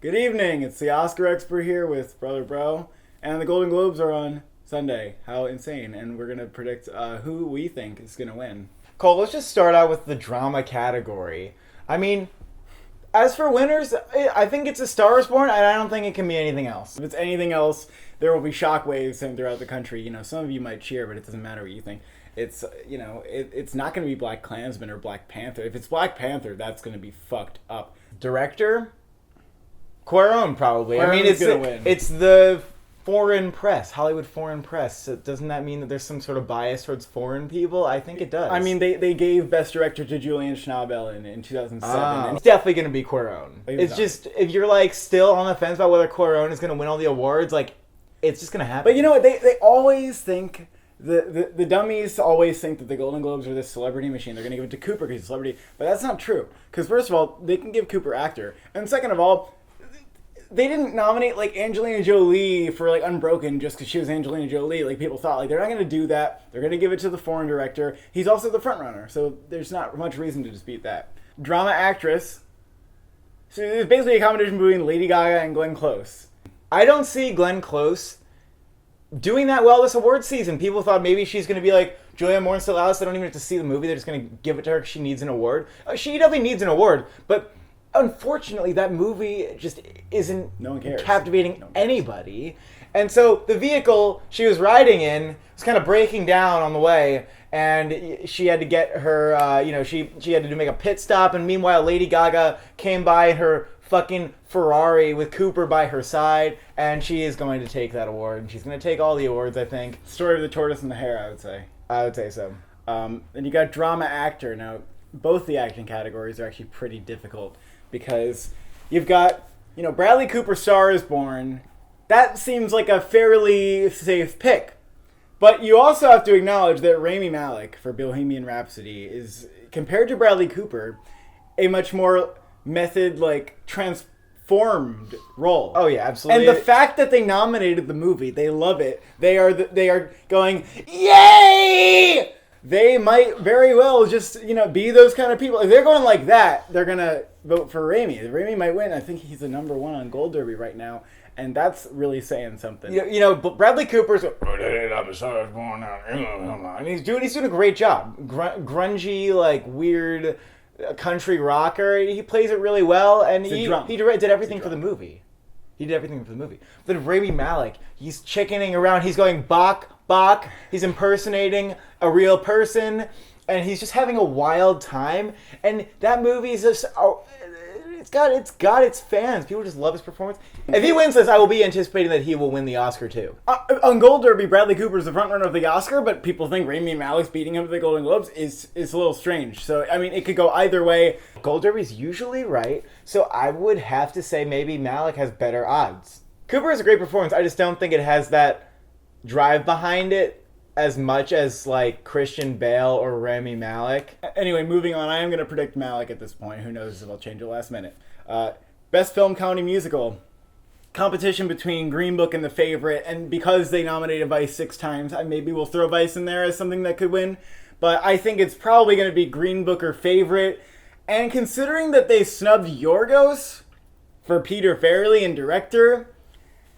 Good evening. It's the Oscar expert here with Brother Bro, and the Golden Globes are on Sunday. How insane! And we're gonna predict who we think is gonna win. Cole, let's just start out with the drama category. I mean, as for winners, I think it's A Star Is Born, and I don't think it can be anything else. If it's anything else, there will be shockwaves throughout the country. You know, some of you might cheer, but it doesn't matter what you think. It's it's not gonna be Black Klansman or Black Panther. If it's Black Panther, that's gonna be fucked up. Director? Cuarón, probably. Cuarón's I mean, gonna win. It's the foreign press, Hollywood foreign press. So doesn't that mean that there's some sort of bias towards foreign people? I think it does. I mean, they gave Best Director to Julian Schnabel in 2007. And It's definitely going to be Cuarón. Maybe It's not. just, if you're like still on the fence about whether Cuarón is going to win all the awards, like, it's just going to happen. But you know what? They always think, the dummies always think that the Golden Globes are this celebrity machine. They're going to give it to Cooper because he's a celebrity. But that's not true. Because first of all, they can give Cooper actor. And second of all, they didn't nominate like Angelina Jolie for like Unbroken just because she was Angelina Jolie. Like people thought, like they're not going to do that. They're going to give it to the foreign director. He's also the front runner, so there's not much reason to dispute that. Drama actress. So it's basically a competition between Lady Gaga and Glenn Close. I don't see Glenn Close doing that well this award season. People thought maybe she's going to be like Julia Moore-Still-Alice. They don't even have to see the movie. They're just going to give it to her because she needs an award. She definitely needs an award, but unfortunately, that movie just isn't captivating anybody. And so the vehicle she was riding in was kind of breaking down on the way, and she had to get her, she had to make a pit stop, and meanwhile Lady Gaga came by in her fucking Ferrari with Cooper by her side, and she is going to take that award, and she's going to take all the awards, I think. Story of the Tortoise and the Hare, I would say. I would say so. And you got drama actor. Now, both the acting categories are actually pretty difficult, because you've got, Bradley Cooper, Star Is Born. That seems like a fairly safe pick. But you also have to acknowledge that Rami Malek for Bohemian Rhapsody is, compared to Bradley Cooper, a much more transformed role. Oh yeah, absolutely. And the fact that they nominated the movie, they love it. They are going, yay! They might very well just, be those kind of people. If they're going like that, they're going to vote for Rami. Rami might win. I think he's the number one on Gold Derby right now, and that's really saying something. But Bradley Cooper's and he's doing a great job. Grungy, like weird country rocker. He plays it really well, and he did everything for the movie. He did everything for the movie. But Rami Malek, he's chickening around. He's going bok, bok. He's impersonating a real person. And he's just having a wild time. And that movie is just... It's got its fans. People just love his performance. If he wins this, I will be anticipating that he will win the Oscar too. On Gold Derby, Bradley Cooper's the frontrunner of the Oscar, but people think Rami Malek's beating him at the Golden Globes is a little strange. So, I mean, it could go either way. Gold Derby's usually right, so I would have to say maybe Malek has better odds. Cooper is a great performance. I just don't think it has that drive behind it as much as like Christian Bale or Rami Malek. Anyway, moving on, I am going to predict Malek at this point. Who knows if I'll change it last minute. Best Film Comedy Musical. Competition between Green Book and The Favorite, and because they nominated Vice 6 times, I maybe will throw Vice in there as something that could win. But I think it's probably going to be Green Book or Favorite. And considering that they snubbed Yorgos for Peter Farrelly and director,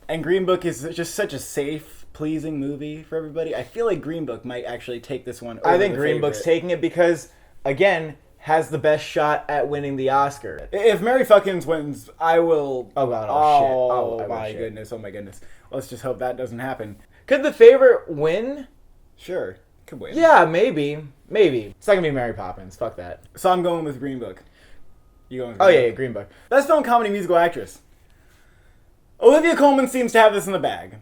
and Green Book is just such a safe, pleasing movie for everybody, I feel like Green Book might actually take this one over I think The Green Favorite. Book's taking it because, again, has the best shot at winning the Oscar. If Mary Fuckins wins, I will... Oh, God. My goodness. Let's just hope that doesn't happen. Could The Favorite win? Sure. Could win. Yeah, maybe. It's not going to be Mary Poppins. Fuck that. So I'm going with Green Book. You going with Green Book? Yeah, Green Book. Best Film Comedy Musical Actress. Olivia Colman seems to have this in the bag.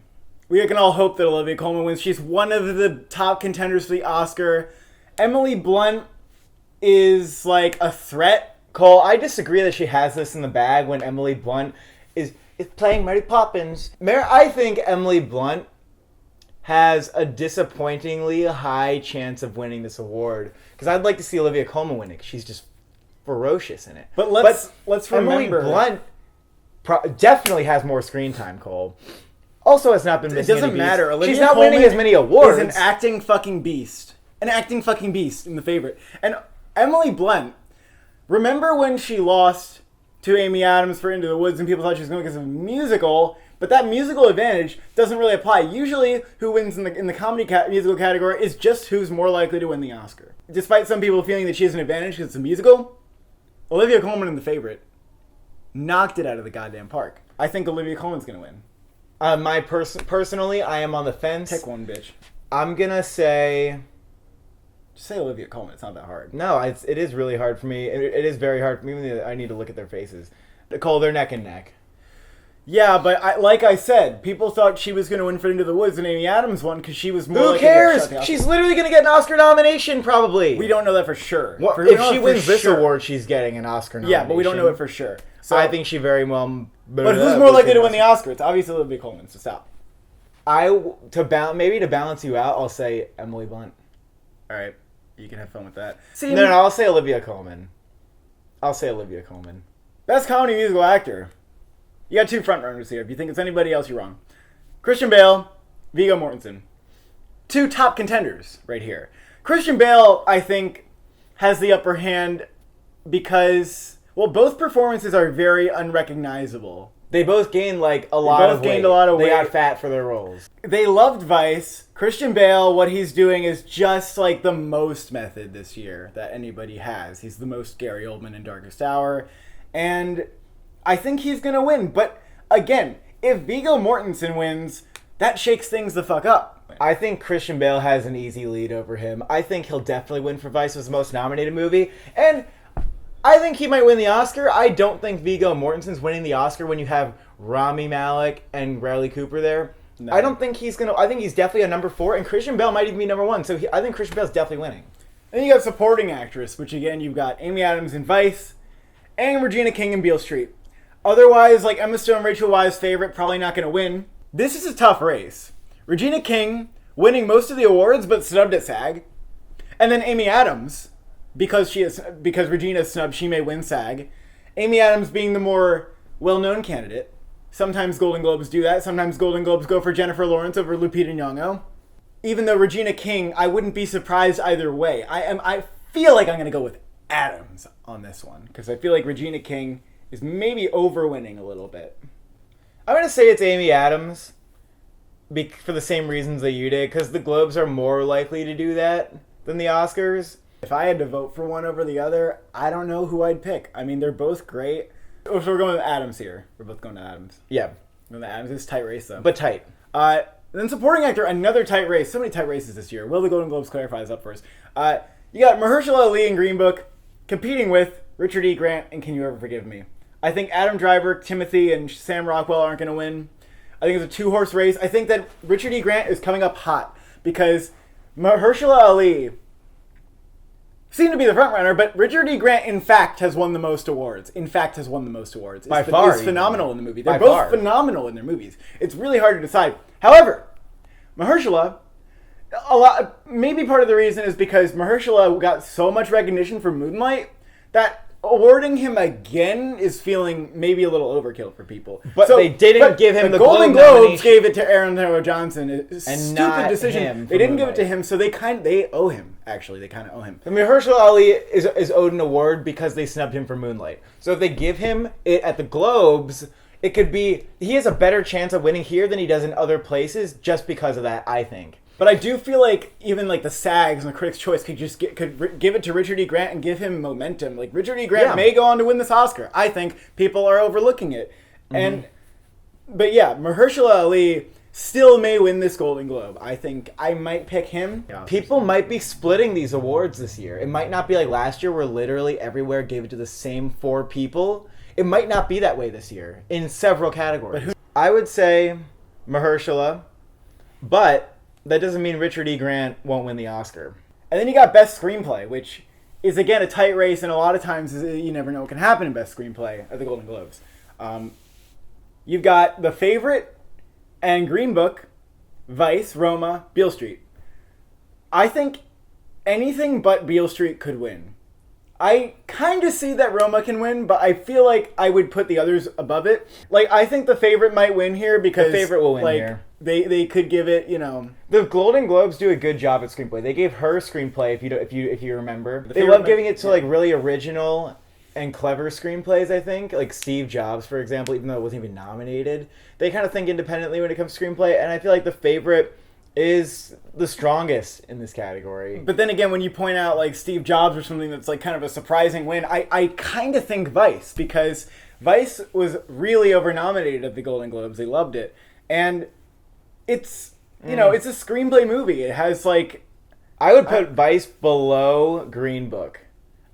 We can all hope that Olivia Colman wins. She's one of the top contenders for the Oscar. Emily Blunt is like a threat. Cole, I disagree that she has this in the bag when Emily Blunt is playing Mary Poppins. I think Emily Blunt has a disappointingly high chance of winning this award, because I'd like to see Olivia Colman win it, because she's just ferocious in it. But let's remember, Emily Blunt definitely has more screen time, Cole. Also has not been missing. It doesn't matter. She's not winning as many awards. She's an acting fucking beast. In The Favorite. And Emily Blunt, remember when she lost to Amy Adams for Into the Woods, and people thought she was going to get a musical. But that musical advantage doesn't really apply. Usually, who wins in the comedy musical category is just who's more likely to win the Oscar. Despite some people feeling that she has an advantage because it's a musical, Olivia Colman in The Favorite knocked it out of the goddamn park. I think Olivia Colman's going to win. Personally, I am on the fence. Pick one, bitch. I'm gonna say. Just say Olivia Colman. It's not that hard. No, it is really hard for me. It is very hard for me. I need to look at their faces. Nicole, they're neck and neck. Yeah, but like I said, people thought she was going to win for Into the Woods and Amy Adams won because she was more. Who cares? She's literally going to get an Oscar nomination, probably. We don't know that for sure. If she wins this award, she's getting an Oscar nomination. Yeah, but we don't know it for sure. So I think she very well. But who's more likely to win the Oscar? It's obviously Olivia Colman. So stop. Maybe to balance you out, I'll say Emily Blunt. All right, you can have fun with that. No, I'll say Olivia Colman. Best comedy musical actor. You got two frontrunners here. If you think it's anybody else, you're wrong. Christian Bale, Viggo Mortensen. Two top contenders right here. Christian Bale, I think, has the upper hand because, well, both performances are very unrecognizable. They both gained a lot of weight. They got fat for their roles. They loved Vice. Christian Bale, what he's doing is just like the most method this year that anybody has. He's the most Gary Oldman in Darkest Hour. And I think he's going to win. But again, if Viggo Mortensen wins, that shakes things the fuck up. I think Christian Bale has an easy lead over him. I think he'll definitely win for Vice as the most nominated movie. And I think he might win the Oscar. I don't think Viggo Mortensen's winning the Oscar when you have Rami Malek and Bradley Cooper there. No. I don't think he's going to... I think he's definitely a number 4, and Christian Bale might even be number 1. So I think Christian Bale's definitely winning. And then you got supporting actress, which again, you've got Amy Adams in Vice and Regina King in Beale Street. Otherwise, like Emma Stone, Rachel Weisz's favorite, probably not going to win. This is a tough race. Regina King winning most of the awards, but snubbed at SAG. And then Amy Adams, because Regina's snubbed, she may win SAG. Amy Adams being the more well-known candidate. Sometimes Golden Globes do that. Sometimes Golden Globes go for Jennifer Lawrence over Lupita Nyong'o. Even though Regina King, I wouldn't be surprised either way. I feel like I'm going to go with Adams on this one, because I feel like Regina King is maybe overwinning a little bit. I'm going to say it's Amy Adams for the same reasons that you did, because the Globes are more likely to do that than the Oscars. If I had to vote for one over the other, I don't know who I'd pick. I mean, they're both great. Oh, so we're going with Adams here. We're both going to Adams. Yeah. Going to Adams. It's a tight race, though. But tight. Then supporting actor, another tight race. So many tight races this year. Will the Golden Globes clarify this up first? You got Mahershala Ali in Green Book competing with Richard E. Grant and Can You Ever Forgive Me? I think Adam Driver, Timothy, and Sam Rockwell aren't going to win. I think it's a 2-horse race. I think that Richard E. Grant is coming up hot because Mahershala Ali seemed to be the front runner, but Richard E. Grant, in fact, has won the most awards. By far. He's phenomenal in the movie. They're both phenomenal in their movies. It's really hard to decide. However, Mahershala, maybe part of the reason is because Mahershala got so much recognition for Moonlight that awarding him again is feeling maybe a little overkill for people. But they didn't give him the Golden Globes gave it to Aaron Taylor Johnson. A stupid decision. They didn't give it to him, so they owe him. Actually, they kind of owe him. I mean, Mahershala Ali is owed an award because they snubbed him for Moonlight. So if they give him it at the Globes, it could be he has a better chance of winning here than he does in other places just because of that, I think. But I do feel like even like the SAGs and the Critics' Choice could give it to Richard E. Grant and give him momentum. Like Richard E. Grant may go on to win this Oscar. I think people are overlooking it. Mm-hmm. But yeah, Mahershala Ali still may win this Golden Globe. I think I might pick him. Yeah. People might be splitting these awards this year. It might not be like last year where literally everywhere gave it to the same 4 people. It might not be that way this year in several categories. I would say Mahershala, but that doesn't mean Richard E. Grant won't win the Oscar. And then you got Best Screenplay, which is, again, a tight race, and a lot of times you never know what can happen in Best Screenplay at the Golden Globes. You've got The Favorite and Green Book, Vice, Roma, Beale Street. I think anything but Beale Street could win. I kind of see that Roma can win, but I feel like I would put the others above it. Like, I think The Favorite might win here because... The Favorite will win here. They could give it, you know... The Golden Globes do a good job at screenplay. They gave her screenplay, if you remember. They love giving it to, like, really original and clever screenplays, I think. Like Steve Jobs, for example, even though it wasn't even nominated, they kind of think independently when it comes to screenplay, and I feel like The Favorite is the strongest in this category. But then again, when you point out like Steve Jobs or something that's like kind of a surprising win, I kind of think Vice, because Vice was really over-nominated at the Golden Globes. They loved it. And it's, it's a screenplay movie. It has like... I would put Vice below Green Book.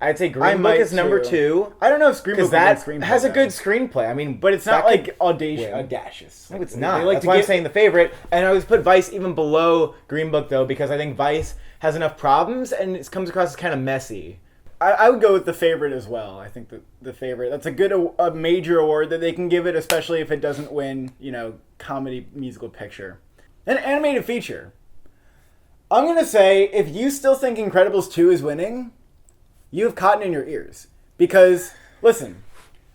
I'd say Green Book is number 2. I don't know if Green Book that has a good screenplay. I mean, but it's not like audacious. No, it's not. That's why I'm saying The Favorite. And I would put Vice even below Green Book, though, because I think Vice has enough problems and it comes across as kind of messy. I would go with The Favorite as well. I think The Favorite, that's a major award that they can give it, especially if it doesn't win, comedy musical picture. An animated feature. I'm going to say, if you still think Incredibles 2 is winning, you have cotton in your ears. Because, listen,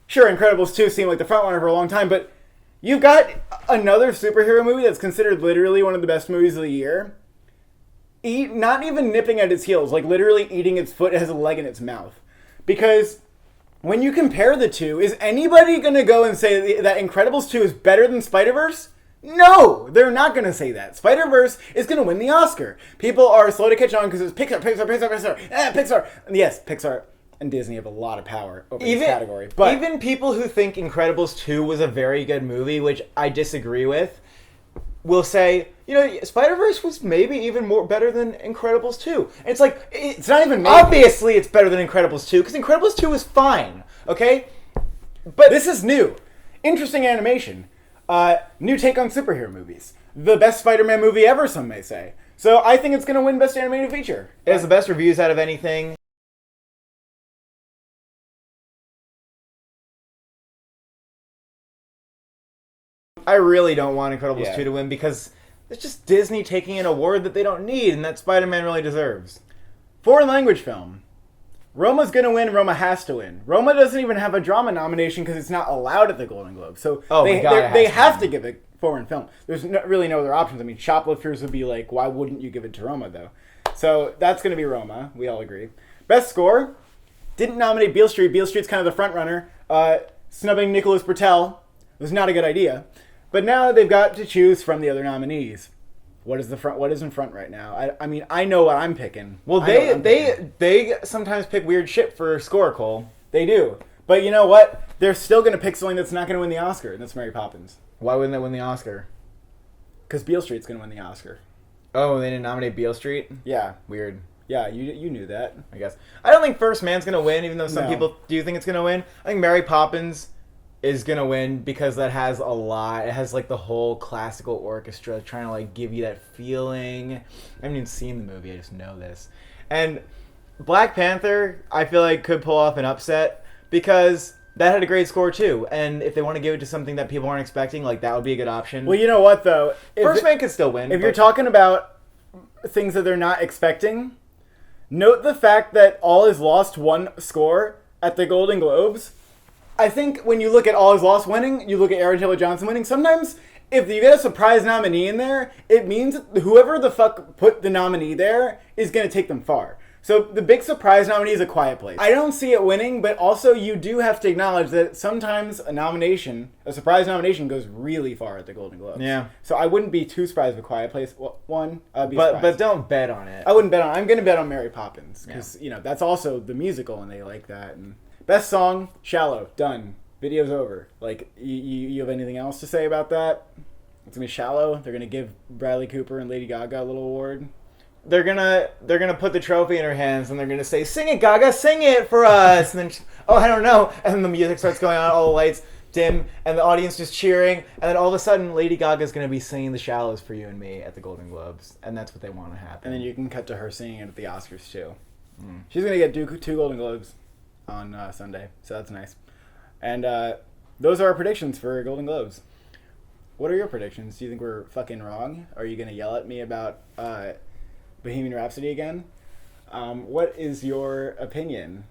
sure, Incredibles 2 seemed like the front runner for a long time, but you've got another superhero movie that's considered literally one of the best movies of the year. Not even nipping at its heels, like literally eating its foot, it has a leg in its mouth. Because when you compare the two, is anybody going to go and say that Incredibles 2 is better than Spider-Verse? No, they're not going to say that. Spider-Verse is going to win the Oscar. People are slow to catch on because it's Pixar. Pixar. And yes, Pixar and Disney have a lot of power over this category. But even people who think Incredibles 2 was a very good movie, which I disagree with, will say, Spider-Verse was maybe even more better than Incredibles 2. And it's like, it's not even maybe. Obviously it's better than Incredibles 2, because Incredibles 2 is fine, okay? But this is new. Interesting animation. New take on superhero movies. The best Spider-Man movie ever, some may say. So I think it's going to win Best Animated Feature. It has the best reviews out of anything. I really don't want Incredibles 2 to win because it's just Disney taking an award that they don't need and that Spider-Man really deserves. Foreign language film. Roma's going to win. Roma has to win. Roma doesn't even have a drama nomination because it's not allowed at the Golden Globes. So they have to give it foreign film. There's really no other options. I mean, Shoplifters would be like, why wouldn't you give it to Roma, though? So that's going to be Roma. We all agree. Best score. Didn't nominate Beale Street. Beale Street's kind of the front runner. Snubbing Nicholas Bertel was not a good idea. But now they've got to choose from the other nominees. What is in front right now? I mean, I know what I'm picking. Well, they sometimes pick weird shit for score, Cole. They do. But you know what? They're still going to pick something that's not going to win the Oscar, and that's Mary Poppins. Why wouldn't they win the Oscar? Because Beale Street's going to win the Oscar. Oh, they didn't nominate Beale Street? Yeah. Weird. Yeah, you knew that. I guess. I don't think First Man's going to win, even though some people do think it's going to win. I think Mary Poppins is gonna win because that has a lot. It has like the whole classical orchestra trying to like give you that feeling. I haven't even seen the movie, I just know this. And Black Panther, I feel like could pull off an upset because that had a great score too. And if they want to give it to something that people aren't expecting, like that would be a good option. Well, you know what though? First Man could still win. If you're talking about things that they're not expecting, note the fact that All Is Lost won score at the Golden Globes. I think when you look at All Is Lost winning, you look at Aaron Taylor Johnson winning, sometimes if you get a surprise nominee in there, it means whoever the fuck put the nominee there is going to take them far. So the big surprise nominee is A Quiet Place. I don't see it winning, but also you do have to acknowledge that sometimes a surprise nomination goes really far at the Golden Globes. Yeah. So I wouldn't be too surprised with Quiet Place. I'd be surprised. But don't bet on it. I wouldn't bet on it. I'm going to bet on Mary Poppins because, that's also the musical and they like that. And best song, Shallow, done. Video's over. Like, you have anything else to say about that? It's gonna be Shallow. They're gonna give Bradley Cooper and Lady Gaga a little award. They're gonna put the trophy in her hands and they're gonna say, "Sing it, Gaga, sing it for us." And then, I don't know. And then the music starts going on, all the lights dim, and the audience just cheering. And then all of a sudden, Lady Gaga's gonna be singing "The Shallows" for you and me at the Golden Globes, and that's what they want to happen. And then you can cut to her singing it at the Oscars too. She's gonna get two Golden Globes on Sunday, so that's nice. And those are our predictions for Golden Globes. What are your predictions? Do you think we're fucking wrong? Are you going to yell at me about Bohemian Rhapsody again? What is your opinion?